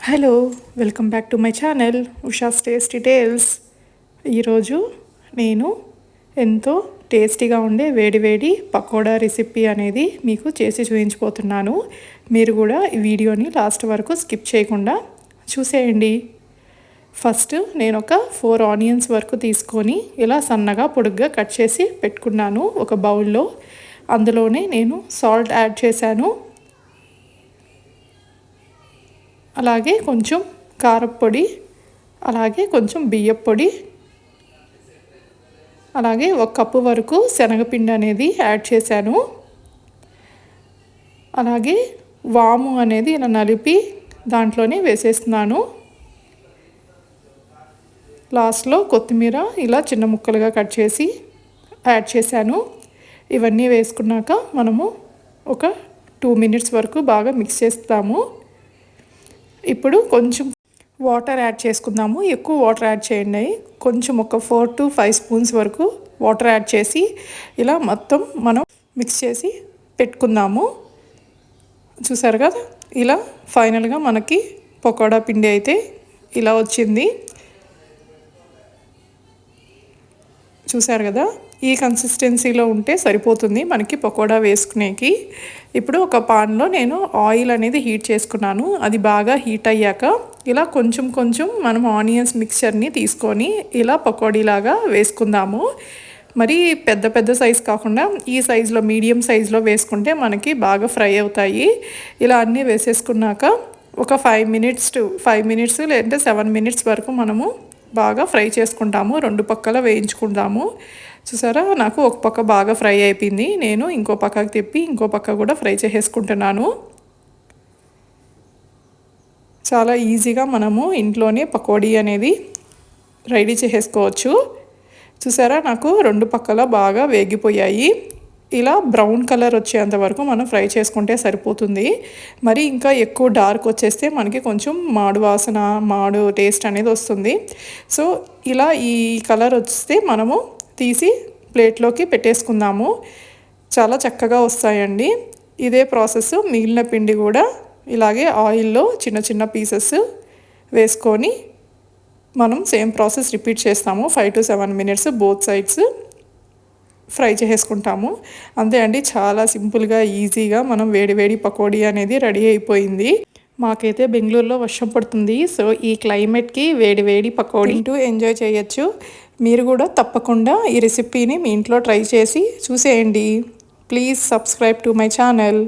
Hello welcome back to my channel Usha's tasty tales. ఈరోజు నేను ఎంతో టేస్టీగా ఉండే వేడి వేడి పకోడా రెసిపీ అనేది మీకు చేసి చూపించబోతున్నాను. మీరు కూడా ఈ వీడియోని లాస్ట్ వరకు స్కిప్ చేయకుండా చూసేయండి. ఫస్ట్ నేను ఒక 4 ఆనియన్స్ వరకు తీసుకొని ఇలా సన్నగా పొడుగ్గా కట్ చేసి పెట్టుకున్నాను ఒక బౌల్లో. అందులోనే నేను సాల్ట్ యాడ్ చేశాను, అలాగే కొంచెం కారప్పొడి, అలాగే కొంచెం బియ్యపు పొడి, అలాగే 1 కప్పు వరకు శనగపిండి అనేది యాడ్ చేశాను. అలాగే వాము అనేది ఇలా నలిపి దాంట్లోనే వేసేస్తున్నాను. లాస్ట్లో కొత్తిమీర ఇలా చిన్న ముక్కలుగా కట్ చేసి యాడ్ చేశాను. ఇవన్నీ వేసుకున్నాక మనము ఒక 2 మినిట్స్ వరకు బాగా మిక్స్ చేస్తాము. ఇప్పుడు కొంచెం వాటర్ యాడ్ చేసుకుందాము. ఎక్కువ వాటర్ యాడ్ చేయండి. కొంచెం ఒక 4 to 5 స్పూన్స్ వరకు వాటర్ యాడ్ చేసి ఇలా మొత్తం మనం మిక్స్ చేసి పెట్టుకుందాము. చూసారు కదా, ఇలా ఫైనల్గా మనకి పకోడా పిండి అయితే ఇలా వచ్చింది. చూసారు కదా, ఈ కన్సిస్టెన్సీలో ఉంటే సరిపోతుంది మనకి పకోడా వేసుకునేకి. ఇప్పుడు ఒక పాన్లో నేను ఆయిల్ అనేది హీట్ చేసుకున్నాను. అది బాగా హీట్ అయ్యాక ఇలా కొంచెం కొంచెం మనం ఆనియన్స్ మిక్చర్ని తీసుకొని ఇలా పకోడీలాగా వేసుకుందాము. మరి పెద్ద పెద్ద సైజ్ కాకుండా ఈ సైజులో మీడియం సైజులో వేసుకుంటే మనకి బాగా ఫ్రై అవుతాయి. ఇలా అన్నీ వేసేసుకున్నాక ఒక 5 మినిట్స్ లేదంటే 7 మినిట్స్ వరకు మనము బాగా ఫ్రై చేసుకుంటాము. 2 పక్కల వేయించుకుంటాము. చూసారా, నాకు ఒక పక్క బాగా ఫ్రై అయిపోయింది. నేను ఇంకో పక్కకి తిప్పి ఇంకో పక్క కూడా ఫ్రై చేసేసుకుంటున్నాను. చాలా ఈజీగా మనము ఇంట్లోనే పకోడీ అనేది రెడీ చేసేసుకోవచ్చు. చూసారా, నాకు 2 పక్కల బాగా వేగిపోయాయి. ఇలా బ్రౌన్ కలర్ వచ్చేంత వరకు మనం ఫ్రై చేసుకుంటే సరిపోతుంది. మరి ఇంకా ఎక్కువ డార్క్ వచ్చేస్తే మనకి కొంచెం మాడు వాసన, మాడు టేస్ట్ అనేది వస్తుంది. సో ఇలా ఈ కలర్ వస్తే మనము తీసి ప్లేట్లోకి పెట్టేసుకుందాము. చాలా చక్కగా వస్తాయండి. ఇదే ప్రాసెస్ మిగిలిన పిండి కూడా ఇలాగే ఆయిల్లో చిన్న చిన్న పీసెస్ వేసుకొని మనం సేమ్ ప్రాసెస్ రిపీట్ చేస్తాము. 5 to 7 minutes both sides fry చేసుకుంటాము. అంతే అండి, చాలా సింపుల్గా ఈజీగా మనం వేడి పకోడీ అనేది రెడీ అయిపోయింది. మాకైతే బెంగళూరులో వర్షం పడుతుంది. సో ఈ క్లైమేట్కి వేడి పకోడీ తింటూ ఎంజాయ్ చేయొచ్చు. మీరు కూడా తప్పకుండా ఈ రెసిపీని మీ ఇంట్లో ట్రై చేసి చూసేయండి. Please subscribe to my channel.